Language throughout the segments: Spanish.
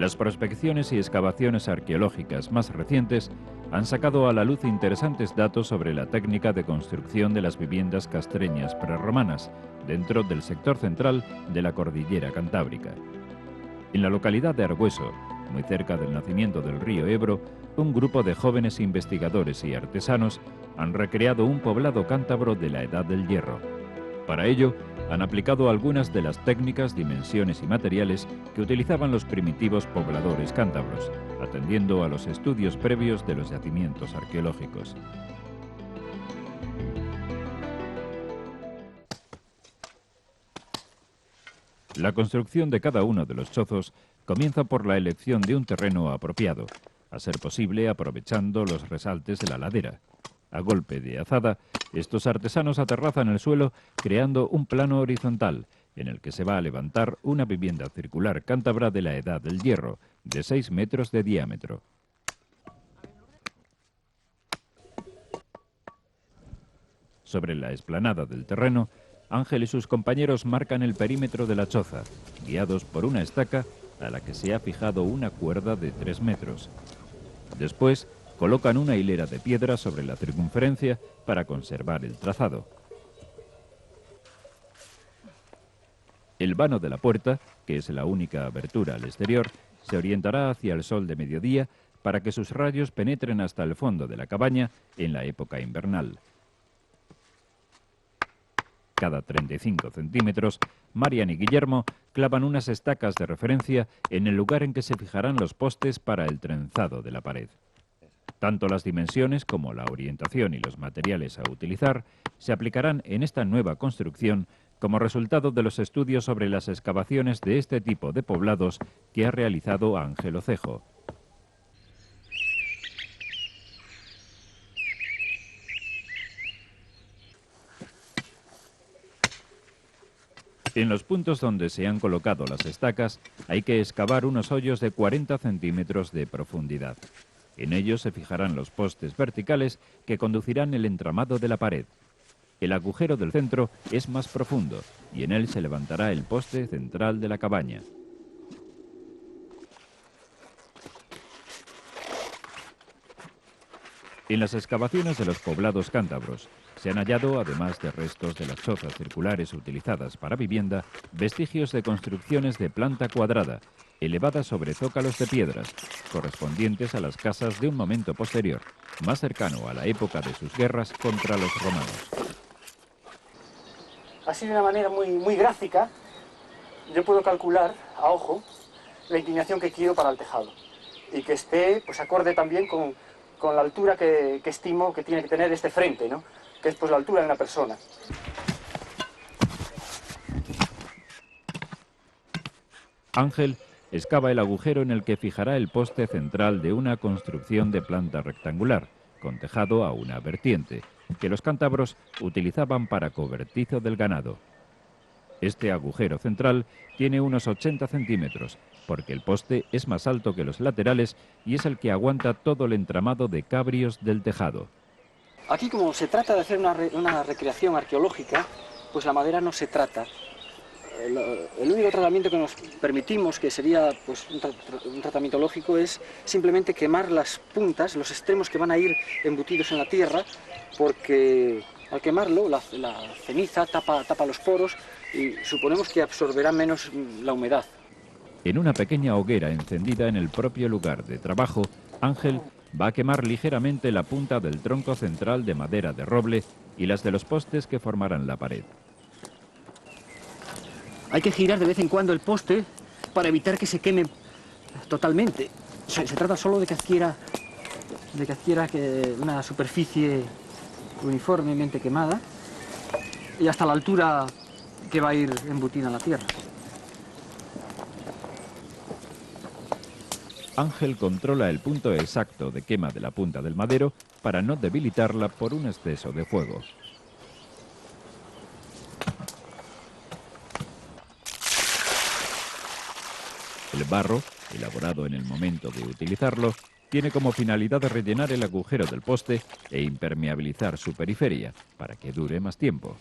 Las prospecciones y excavaciones arqueológicas más recientes han sacado a la luz interesantes datos sobre la técnica de construcción de las viviendas castreñas prerromanas dentro del sector central de la cordillera cantábrica. En la localidad de Argüeso, muy cerca del nacimiento del río Ebro, un grupo de jóvenes investigadores y artesanos han recreado un poblado cántabro de la Edad del Hierro. Para ello, han aplicado algunas de las técnicas, dimensiones y materiales que utilizaban los primitivos pobladores cántabros, atendiendo a los estudios previos de los yacimientos arqueológicos. La construcción de cada uno de los chozos comienza por la elección de un terreno apropiado, a ser posible aprovechando los resaltes de la ladera. A golpe de azada, estos artesanos aterrazan el suelo creando un plano horizontal en el que se va a levantar una vivienda circular cántabra de la Edad del Hierro, de 6 metros de diámetro. Sobre la explanada del terreno, Ángel y sus compañeros marcan el perímetro de la choza, guiados por una estaca a la que se ha fijado una cuerda de 3 metros. Después, colocan una hilera de piedras sobre la circunferencia para conservar el trazado. El vano de la puerta, que es la única abertura al exterior, se orientará hacia el sol de mediodía para que sus rayos penetren hasta el fondo de la cabaña en la época invernal. Cada 35 centímetros, Marian y Guillermo clavan unas estacas de referencia en el lugar en que se fijarán los postes para el trenzado de la pared. Tanto las dimensiones como la orientación y los materiales a utilizar se aplicarán en esta nueva construcción como resultado de los estudios sobre las excavaciones de este tipo de poblados que ha realizado Ángel Ocejo. En los puntos donde se han colocado las estacas hay que excavar unos hoyos de 40 centímetros de profundidad. En ellos se fijarán los postes verticales que conducirán el entramado de la pared. El agujero del centro es más profundo y en él se levantará el poste central de la cabaña. En las excavaciones de los poblados cántabros se han hallado, además de restos de las chozas circulares utilizadas para vivienda, vestigios de construcciones de planta cuadrada, elevadas sobre zócalos de piedras, correspondientes a las casas de un momento posterior, más cercano a la época de sus guerras contra los romanos. Así de una manera muy gráfica, yo puedo calcular a ojo la inclinación que quiero para el tejado y que esté pues acorde también con la altura que estimo que tiene que tener este frente, ¿no? Que es pues la altura de una persona. Ángel excava el agujero en el que fijará el poste central de una construcción de planta rectangular, con tejado a una vertiente, que los cántabros utilizaban para cobertizo del ganado. Este agujero central tiene unos 80 centímetros, porque el poste es más alto que los laterales y es el que aguanta todo el entramado de cabrios del tejado. Aquí, como se trata de hacer una recreación arqueológica, pues la madera no se trata. El único tratamiento que nos permitimos, que sería pues, un tratamiento lógico, es simplemente quemar las puntas, los extremos que van a ir embutidos en la tierra, porque al quemarlo la ceniza tapa los poros y suponemos que absorberá menos la humedad. En una pequeña hoguera encendida en el propio lugar de trabajo, Ángel va a quemar ligeramente la punta del tronco central de madera de roble y las de los postes que formarán la pared. Hay que girar de vez en cuando el poste para evitar que se queme totalmente. Se trata solo de que adquiera una superficie uniformemente quemada y hasta la altura que va a ir embutida en la tierra. Ángel controla el punto exacto de quema de la punta del madero para no debilitarla por un exceso de fuego. El barro, elaborado en el momento de utilizarlo, tiene como finalidad rellenar el agujero del poste e impermeabilizar su periferia para que dure más tiempo.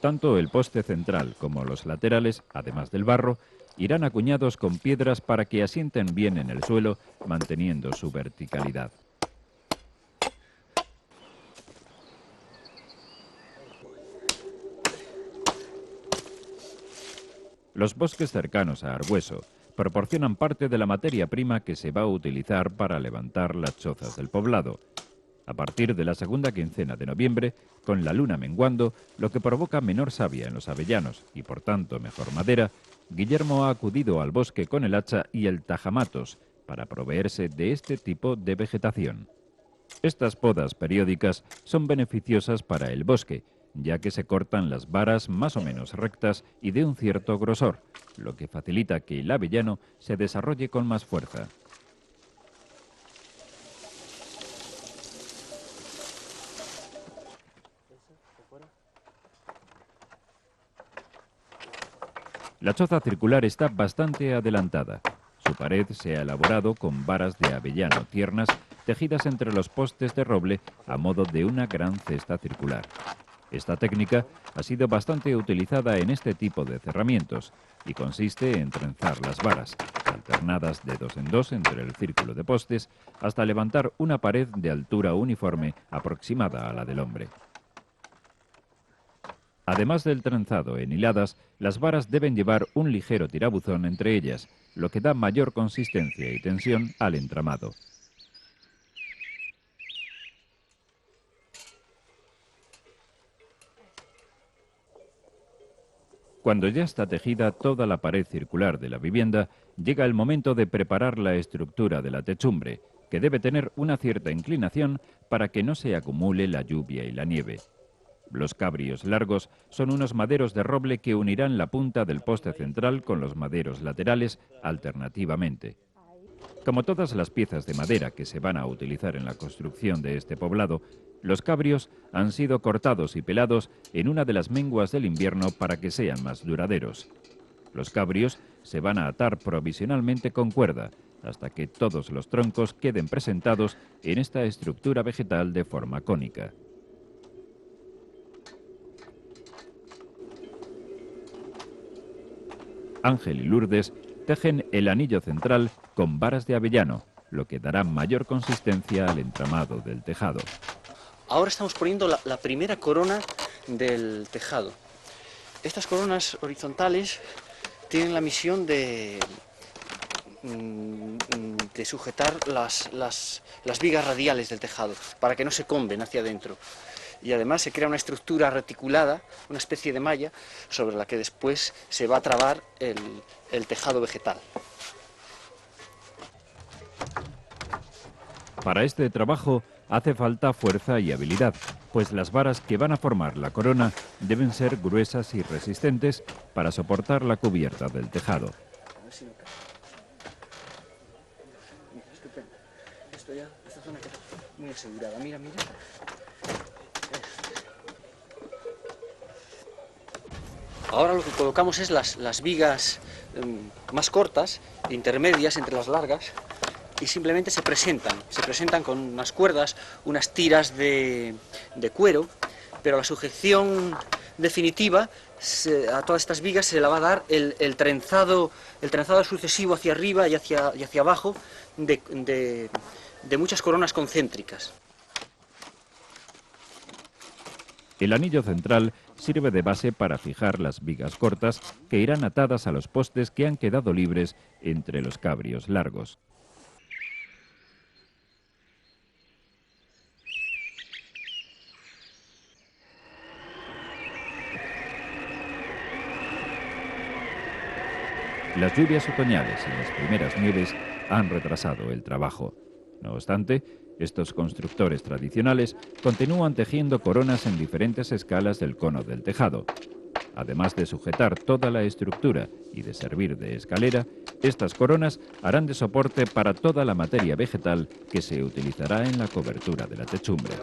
Tanto el poste central como los laterales, además del barro, irán acuñados con piedras para que asienten bien en el suelo, manteniendo su verticalidad. Los bosques cercanos a Argüeso proporcionan parte de la materia prima que se va a utilizar para levantar las chozas del poblado. A partir de la segunda quincena de noviembre, con la luna menguando, lo que provoca menor savia en los avellanos y por tanto mejor madera, Guillermo ha acudido al bosque con el hacha y el tajamatos para proveerse de este tipo de vegetación. Estas podas periódicas son beneficiosas para el bosque, ya que se cortan las varas más o menos rectas y de un cierto grosor, lo que facilita que el avellano se desarrolle con más fuerza. La choza circular está bastante adelantada. Su pared se ha elaborado con varas de avellano tiernas tejidas entre los postes de roble a modo de una gran cesta circular. Esta técnica ha sido bastante utilizada en este tipo de cerramientos y consiste en trenzar las varas, alternadas de 2 en 2 entre el círculo de postes, hasta levantar una pared de altura uniforme aproximada a la del hombre. Además del trenzado en hiladas, las varas deben llevar un ligero tirabuzón entre ellas, lo que da mayor consistencia y tensión al entramado. Cuando ya está tejida toda la pared circular de la vivienda, llega el momento de preparar la estructura de la techumbre, que debe tener una cierta inclinación para que no se acumule la lluvia y la nieve. Los cabrios largos son unos maderos de roble que unirán la punta del poste central con los maderos laterales alternativamente. Como todas las piezas de madera que se van a utilizar en la construcción de este poblado, los cabrios han sido cortados y pelados en una de las menguas del invierno para que sean más duraderos. Los cabrios se van a atar provisionalmente con cuerda, hasta que todos los troncos queden presentados en esta estructura vegetal de forma cónica. Ángel y Lourdes tejen el anillo central con varas de avellano, lo que dará mayor consistencia al entramado del tejado. Ahora estamos poniendo la primera corona del tejado. Estas coronas horizontales tienen la misión de sujetar las vigas radiales del tejado, para que no se comben hacia adentro. Y además se crea una estructura reticulada, una especie de malla, sobre la que después se va a trabar el tejado vegetal. Para este trabajo hace falta fuerza y habilidad, pues las varas que van a formar la corona deben ser gruesas y resistentes para soportar la cubierta del tejado. Esta zona queda muy asegurada, mira. Ahora lo que colocamos es las vigas más cortas, intermedias entre las largas, y simplemente se presentan con unas cuerdas, unas tiras de cuero, pero la sujeción definitiva a todas estas vigas se la va a dar el trenzado sucesivo hacia arriba y hacia abajo de muchas coronas concéntricas. El anillo central sirve de base para fijar las vigas cortas que irán atadas a los postes que han quedado libres entre los cabrios largos. Las lluvias otoñales y las primeras nieves han retrasado el trabajo. No obstante, estos constructores tradicionales continúan tejiendo coronas en diferentes escalas del cono del tejado. Además de sujetar toda la estructura y de servir de escalera, estas coronas harán de soporte para toda la materia vegetal que se utilizará en la cobertura de la techumbre.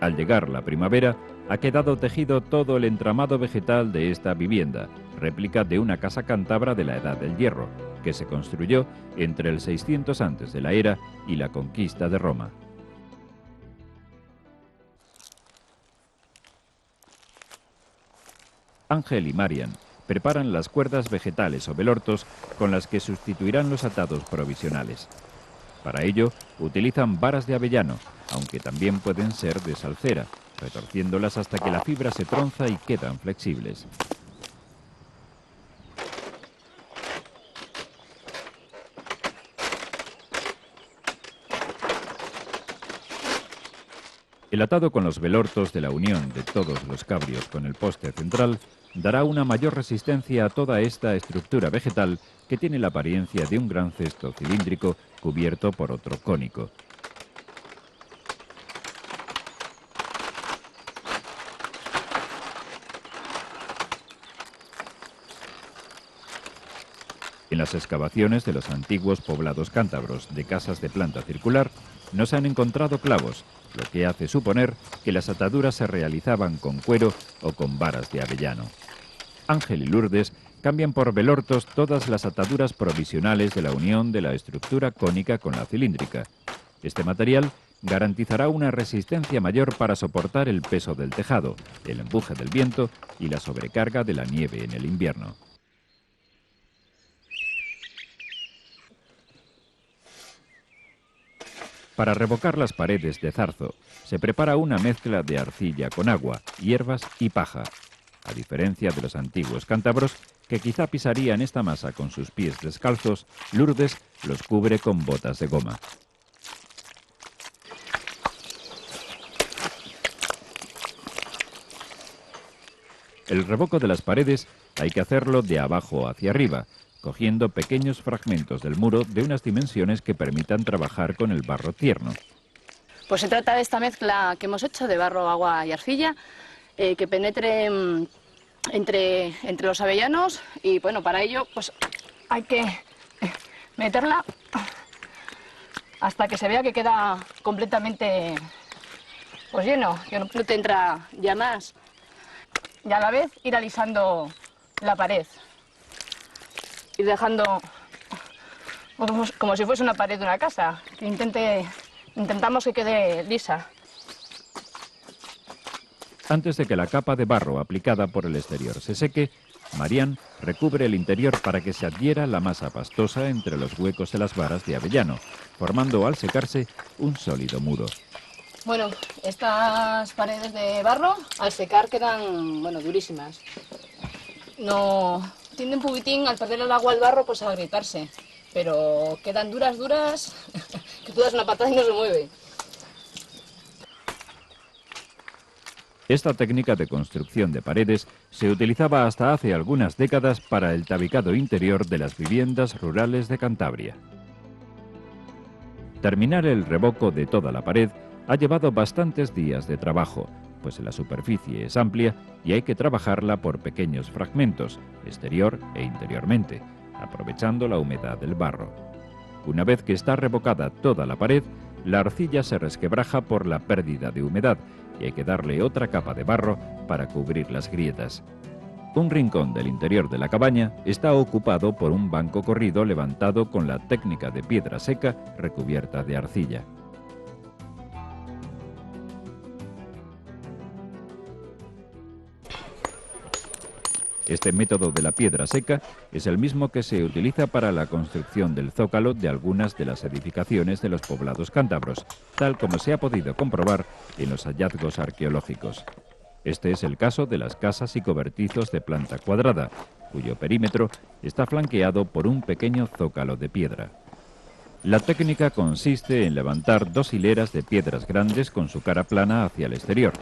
Al llegar la primavera, ha quedado tejido todo el entramado vegetal de esta vivienda, réplica de una casa cántabra de la Edad del Hierro, que se construyó entre el 600 antes de la era y la conquista de Roma. Ángel y Marian preparan las cuerdas vegetales o velortos con las que sustituirán los atados provisionales. Para ello, utilizan varas de avellano, aunque también pueden ser de salcera, retorciéndolas hasta que la fibra se tronza y quedan flexibles. El atado con los velortos de la unión de todos los cabrios con el poste central dará una mayor resistencia a toda esta estructura vegetal que tiene la apariencia de un gran cesto cilíndrico cubierto por otro cónico. En las excavaciones de los antiguos poblados cántabros de casas de planta circular no se han encontrado clavos, lo que hace suponer que las ataduras se realizaban con cuero o con varas de avellano. Ángel y Lourdes cambian por velortos todas las ataduras provisionales de la unión de la estructura cónica con la cilíndrica. Este material garantizará una resistencia mayor para soportar el peso del tejado, el empuje del viento y la sobrecarga de la nieve en el invierno. Para revocar las paredes de zarzo, se prepara una mezcla de arcilla con agua, hierbas y paja. A diferencia de los antiguos cántabros, que quizá pisarían esta masa con sus pies descalzos, Lourdes los cubre con botas de goma. El revoco de las paredes hay que hacerlo de abajo hacia arriba, cogiendo pequeños fragmentos del muro de unas dimensiones que permitan trabajar con el barro tierno. Pues se trata de esta mezcla que hemos hecho de barro, agua y arcilla, que penetre entre los avellanos, y bueno, para ello pues hay que meterla hasta que se vea que queda completamente pues lleno, que no te entra ya más, y a la vez ir alisando la pared. Ir dejando como si fuese una pared de una casa, que intentamos que quede lisa. Antes de que la capa de barro aplicada por el exterior se seque, Marian recubre el interior para que se adhiera la masa pastosa entre los huecos de las varas de avellano, formando al secarse un sólido muro. Bueno, estas paredes de barro al secar quedan, bueno, durísimas. No tiende un poquitín, al perder el agua al barro, pues a agrietarse, pero quedan duras, que tú das una patada y no se mueve. Esta técnica de construcción de paredes se utilizaba hasta hace algunas décadas para el tabicado interior de las viviendas rurales de Cantabria. Terminar el revoco de toda la pared ha llevado bastantes días de trabajo, pues la superficie es amplia y hay que trabajarla por pequeños fragmentos, exterior e interiormente, aprovechando la humedad del barro. Una vez que está revocada toda la pared, la arcilla se resquebraja por la pérdida de humedad y hay que darle otra capa de barro para cubrir las grietas. Un rincón del interior de la cabaña está ocupado por un banco corrido levantado con la técnica de piedra seca recubierta de arcilla. Este método de la piedra seca es el mismo que se utiliza para la construcción del zócalo de algunas de las edificaciones de los poblados cántabros, tal como se ha podido comprobar en los hallazgos arqueológicos. Este es el caso de las casas y cobertizos de planta cuadrada, cuyo perímetro está flanqueado por un pequeño zócalo de piedra. La técnica consiste en levantar dos hileras de piedras grandes con su cara plana hacia el exterior,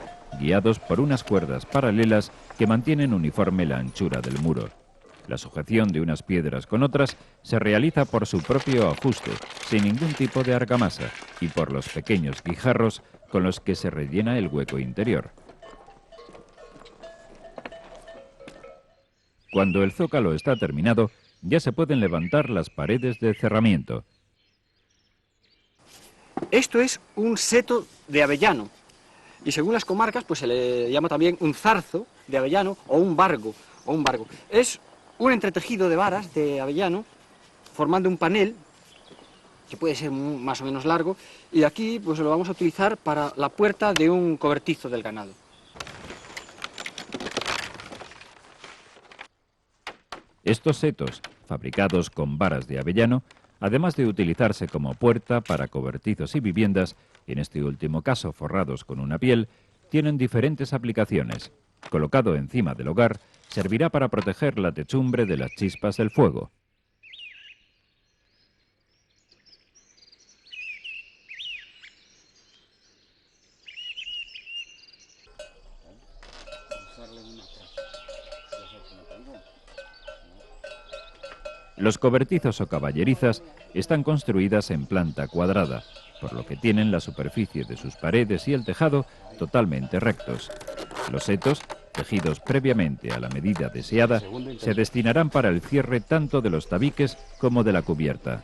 guiados por unas cuerdas paralelas que mantienen uniforme la anchura del muro. La sujeción de unas piedras con otras se realiza por su propio ajuste, sin ningún tipo de argamasa, y por los pequeños guijarros con los que se rellena el hueco interior. Cuando el zócalo está terminado, ya se pueden levantar las paredes de cerramiento. Esto es un seto de avellano, y según las comarcas pues se le llama también un zarzo de avellano o un vargo. Es un entretejido de varas de avellano formando un panel que puede ser más o menos largo, y aquí pues lo vamos a utilizar para la puerta de un cobertizo del ganado. Estos setos, fabricados con varas de avellano, además de utilizarse como puerta para cobertizos y viviendas, en este último caso forrados con una piel, tienen diferentes aplicaciones. Colocado encima del hogar, servirá para proteger la techumbre de las chispas del fuego. Los cobertizos o caballerizas están construidas en planta cuadrada, por lo que tienen la superficie de sus paredes y el tejado totalmente rectos. Los setos, tejidos previamente a la medida deseada, se destinarán para el cierre tanto de los tabiques como de la cubierta.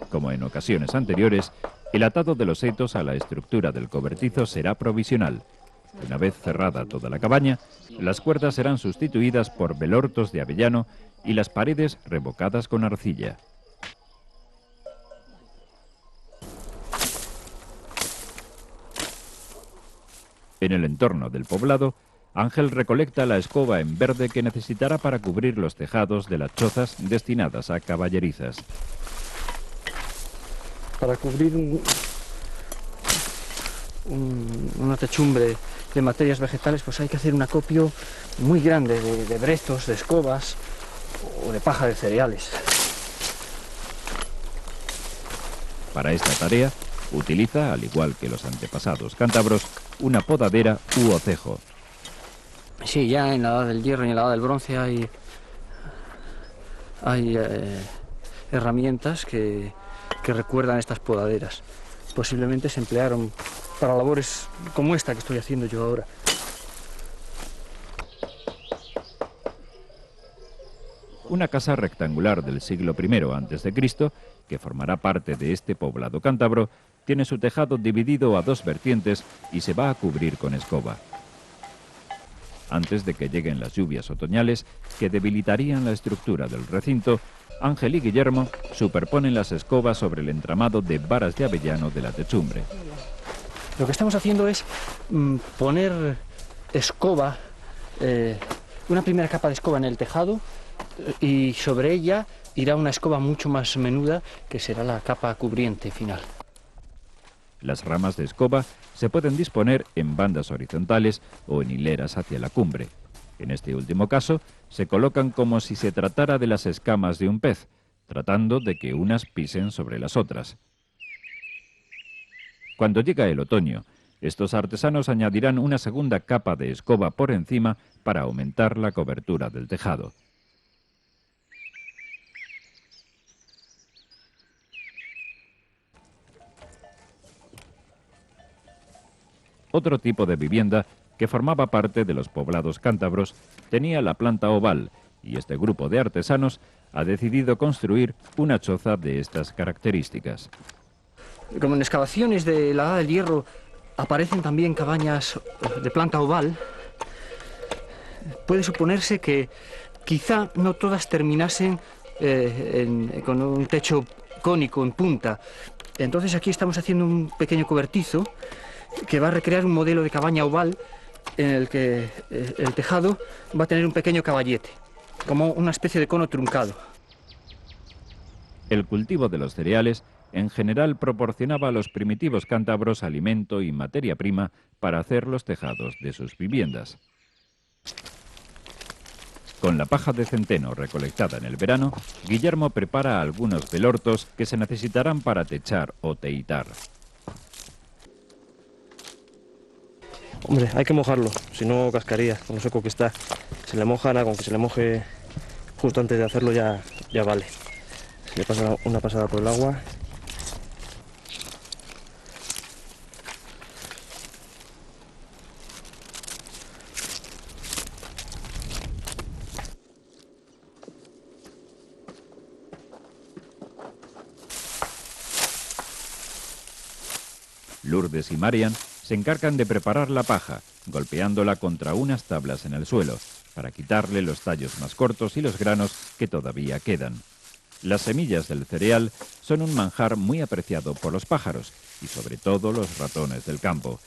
Como en ocasiones anteriores, el atado de los setos a la estructura del cobertizo será provisional. Una vez cerrada toda la cabaña, las cuerdas serán sustituidas por velortos de avellano y las paredes revocadas con arcilla. En el entorno del poblado, Ángel recolecta la escoba en verde que necesitará para cubrir los tejados de las chozas destinadas a caballerizas. Para cubrir una techumbre de materias vegetales, pues hay que hacer un acopio muy grande de brezos, de escobas o de paja de cereales. Para esta tarea, utiliza, al igual que los antepasados cántabros, una podadera u hocejo. Sí, ya en la edad del hierro y en la edad del bronce hay herramientas que recuerdan estas podaderas. Posiblemente se emplearon para labores como esta que estoy haciendo yo ahora. Una casa rectangular del siglo I a.C., que formará parte de este poblado cántabro, tiene su tejado dividido a dos vertientes y se va a cubrir con escoba. Antes de que lleguen las lluvias otoñales, que debilitarían la estructura del recinto, Ángel y Guillermo superponen las escobas sobre el entramado de varas de avellano de la techumbre. Lo que estamos haciendo es poner escoba, una primera capa de escoba en el tejado, y sobre ella irá una escoba mucho más menuda, que será la capa cubriente final. Las ramas de escoba se pueden disponer en bandas horizontales o en hileras hacia la cumbre. En este último caso, se colocan como si se tratara de las escamas de un pez, tratando de que unas pisen sobre las otras. Cuando llega el otoño, estos artesanos añadirán una segunda capa de escoba por encima para aumentar la cobertura del tejado. Otro tipo de vivienda que formaba parte de los poblados cántabros tenía la planta oval, y este grupo de artesanos ha decidido construir una choza de estas características. Como en excavaciones de la Edad del Hierro aparecen también cabañas de planta oval, puede suponerse que quizá no todas terminasen con un techo cónico en punta. Entonces aquí estamos haciendo un pequeño cobertizo que va a recrear un modelo de cabaña oval en el que el tejado va a tener un pequeño caballete, como una especie de cono truncado. El cultivo de los cereales en general proporcionaba a los primitivos cántabros alimento y materia prima para hacer los tejados de sus viviendas. Con la paja de centeno recolectada en el verano, Guillermo prepara algunos velortos que se necesitarán para techar o teitar. Hombre, hay que mojarlo, si no cascaría, con lo seco que está. Se le moja, nada, con que se le moje justo antes de hacerlo ya vale. Se le pasa una pasada por el agua. Lourdes y Marian se encargan de preparar la paja, golpeándola contra unas tablas en el suelo, para quitarle los tallos más cortos y los granos que todavía quedan. Las semillas del cereal son un manjar muy apreciado por los pájaros y sobre todo los ratones del campo.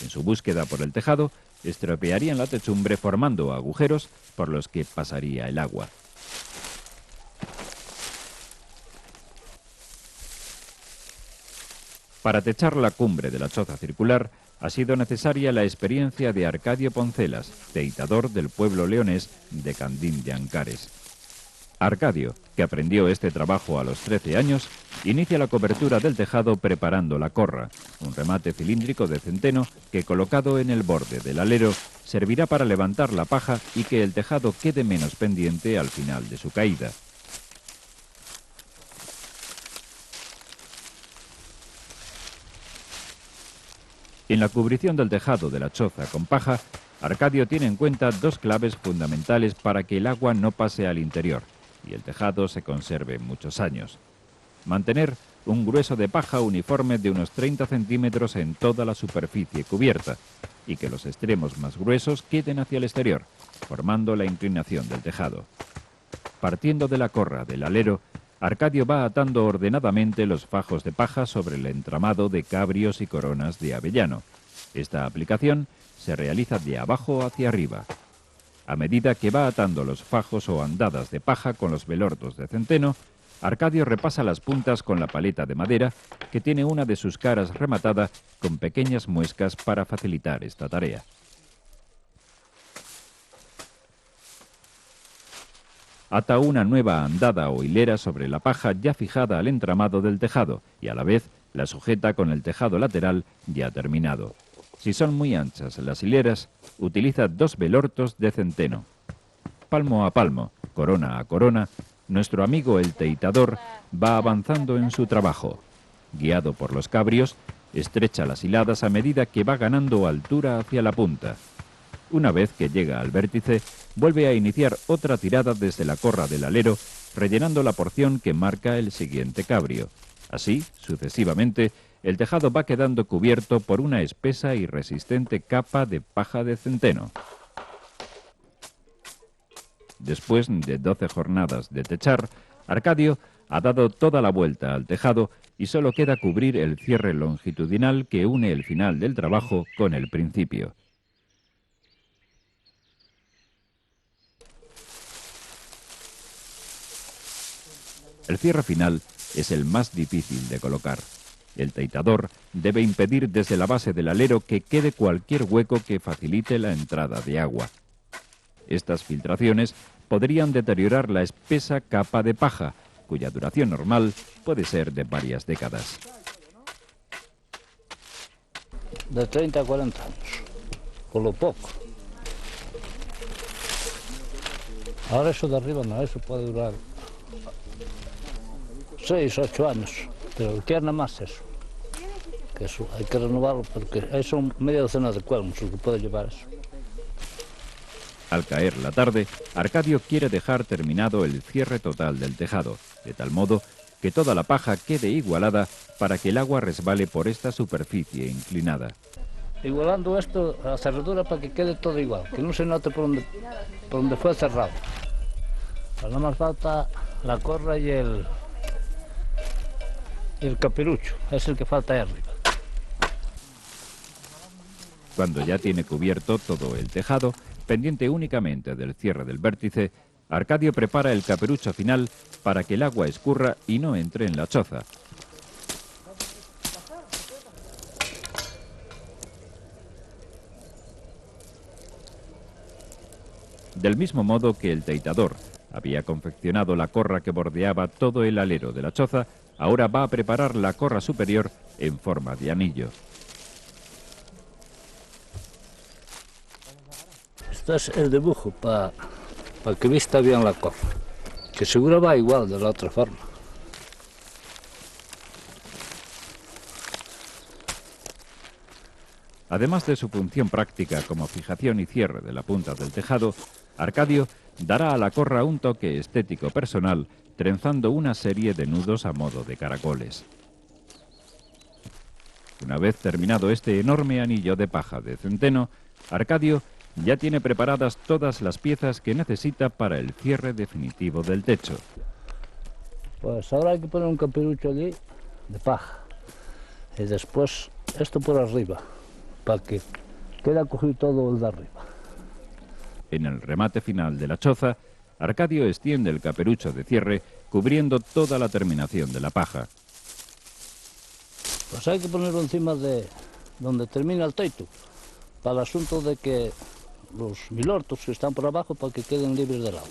En su búsqueda por el tejado, estropearían la techumbre formando agujeros por los que pasaría el agua. Para techar la cumbre de la choza circular ha sido necesaria la experiencia de Arcadio Poncelas, teitador del pueblo leonés de Candín de Ancares. Arcadio, que aprendió este trabajo a los 13 años, inicia la cobertura del tejado preparando la corra, un remate cilíndrico de centeno que, colocado en el borde del alero, servirá para levantar la paja y que el tejado quede menos pendiente al final de su caída. En la cubrición del tejado de la choza con paja, Arcadio tiene en cuenta dos claves fundamentales para que el agua no pase al interior y el tejado se conserve muchos años. Mantener un grueso de paja uniforme de unos 30 centímetros en toda la superficie cubierta y que los extremos más gruesos queden hacia el exterior, formando la inclinación del tejado. Partiendo de la corra del alero, Arcadio va atando ordenadamente los fajos de paja sobre el entramado de cabrios y coronas de avellano. Esta aplicación se realiza de abajo hacia arriba. A medida que va atando los fajos o andadas de paja con los velordos de centeno, Arcadio repasa las puntas con la paleta de madera, que tiene una de sus caras rematada con pequeñas muescas para facilitar esta tarea. Ata una nueva andada o hilera sobre la paja ya fijada al entramado del tejado y a la vez la sujeta con el tejado lateral ya terminado. Si son muy anchas las hileras, utiliza dos velortos de centeno. Palmo a palmo, corona a corona, nuestro amigo el teitador va avanzando en su trabajo. Guiado por los cabrios, estrecha las hiladas a medida que va ganando altura hacia la punta. Una vez que llega al vértice, vuelve a iniciar otra tirada desde la corra del alero, rellenando la porción que marca el siguiente cabrio. Así, sucesivamente, el tejado va quedando cubierto por una espesa y resistente capa de paja de centeno. Después de 12 jornadas de techar, Arcadio ha dado toda la vuelta al tejado y solo queda cubrir el cierre longitudinal que une el final del trabajo con el principio. El cierre final es el más difícil de colocar. El teitador debe impedir desde la base del alero que quede cualquier hueco que facilite la entrada de agua. Estas filtraciones podrían deteriorar la espesa capa de paja, cuya duración normal puede ser de varias décadas. De 30 a 40 años, por lo poco. Ahora eso de arriba no, eso puede durar 6, 8 años, pero quiere nada más eso. Que eso hay que renovarlo porque hay son media docena de cuernos lo que puede llevar eso. Al caer la tarde, Arcadio quiere dejar terminado el cierre total del tejado, de tal modo que toda la paja quede igualada para que el agua resbale por esta superficie inclinada. Igualando esto, la cerradura para que quede todo igual, que no se note por donde fue cerrado. Pero nada más falta la corra y el caperucho, es el que falta ahí arriba. Cuando ya tiene cubierto todo el tejado, pendiente únicamente del cierre del vértice, Arcadio prepara el caperucho final para que el agua escurra y no entre en la choza. Del mismo modo que el teitador había confeccionado la corra que bordeaba todo el alero de la choza, ahora va a preparar la corra superior en forma de anillo. Este es el dibujo para que vista bien la corra, que seguro va igual de la otra forma. Además de su función práctica como fijación y cierre de la punta del tejado, Arcadio dará a la corra un toque estético personal, trenzando una serie de nudos a modo de caracoles. Una vez terminado este enorme anillo de paja de centeno, Arcadio ya tiene preparadas todas las piezas que necesita para el cierre definitivo del techo. Pues ahora hay que poner un caperucho allí de paja y después esto por arriba, para que quede cogido todo el de arriba. En el remate final de la choza, Arcadio extiende el caperucho de cierre, cubriendo toda la terminación de la paja. Pues hay que ponerlo encima de donde termina el teito, para el asunto de que los milortos que están por abajo, para que queden libres del agua.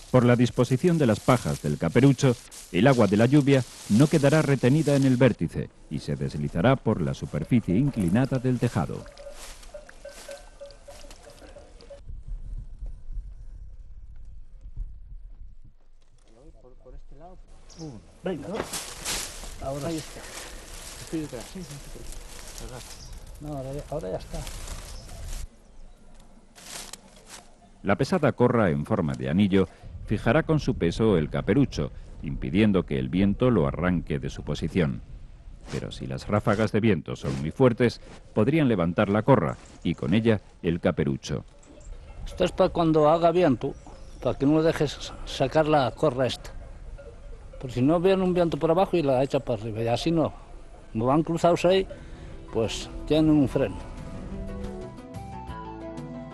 Por la disposición de las pajas del caperucho, el agua de la lluvia no quedará retenida en el vértice y se deslizará por la superficie inclinada del tejado. Venga, ¿no? Ahora ahí está. Estoy detrás, sí. No, ahora ya está. La pesada corra en forma de anillo fijará con su peso el caperucho, impidiendo que el viento lo arranque de su posición. Pero si las ráfagas de viento son muy fuertes, podrían levantar la corra y con ella el caperucho. Esto es para cuando haga viento, para que no dejes sacar la corra esta. Porque si no viene un viento por abajo y la echa para arriba, y así no. Como van cruzados ahí, pues tienen un freno.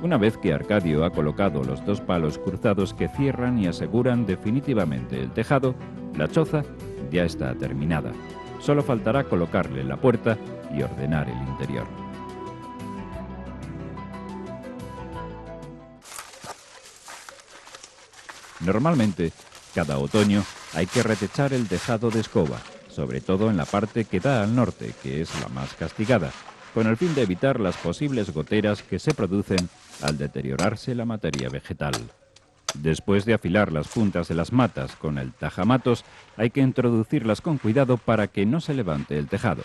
Una vez que Arcadio ha colocado los dos palos cruzados que cierran y aseguran definitivamente el tejado, la choza ya está terminada. Solo faltará colocarle la puerta y ordenar el interior. Normalmente, cada otoño hay que retechar el tejado de escoba, sobre todo en la parte que da al norte, que es la más castigada, con el fin de evitar las posibles goteras que se producen al deteriorarse la materia vegetal. Después de afilar las puntas de las matas con el tajamatos, hay que introducirlas con cuidado para que no se levante el tejado.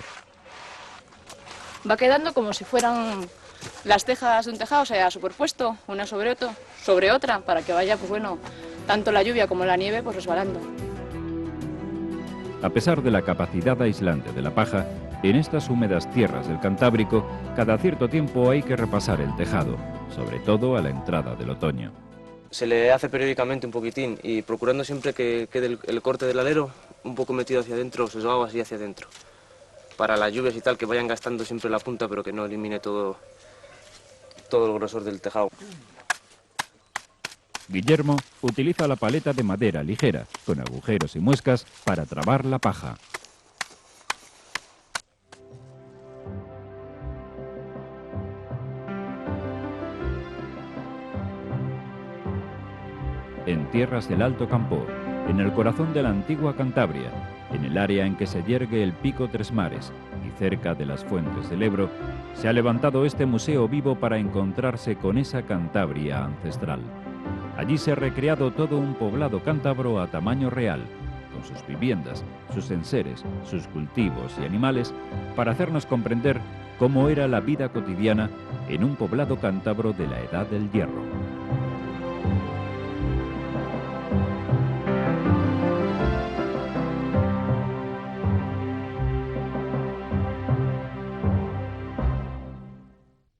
Va quedando como si fueran las tejas de un tejado, o sea, superpuesto, una sobre otra, para que vaya, pues bueno, tanto la lluvia como la nieve, pues resbalando. A pesar de la capacidad aislante de la paja, en estas húmedas tierras del Cantábrico, cada cierto tiempo hay que repasar el tejado, sobre todo a la entrada del otoño. Se le hace periódicamente un poquitín y procurando siempre que quede el corte del alero un poco metido hacia adentro, sesgado así hacia adentro. Para las lluvias y tal, que vayan gastando siempre la punta, pero que no elimine todo el grosor del tejado. Guillermo utiliza la paleta de madera ligera, con agujeros y muescas, para trabar la paja. En tierras del Alto Campo, en el corazón de la antigua Cantabria, en el área en que se yergue el Pico Tres Mares y cerca de las fuentes del Ebro, se ha levantado este museo vivo para encontrarse con esa Cantabria ancestral. Allí se ha recreado todo un poblado cántabro a tamaño real, con sus viviendas, sus enseres, sus cultivos y animales, para hacernos comprender cómo era la vida cotidiana en un poblado cántabro de la Edad del Hierro.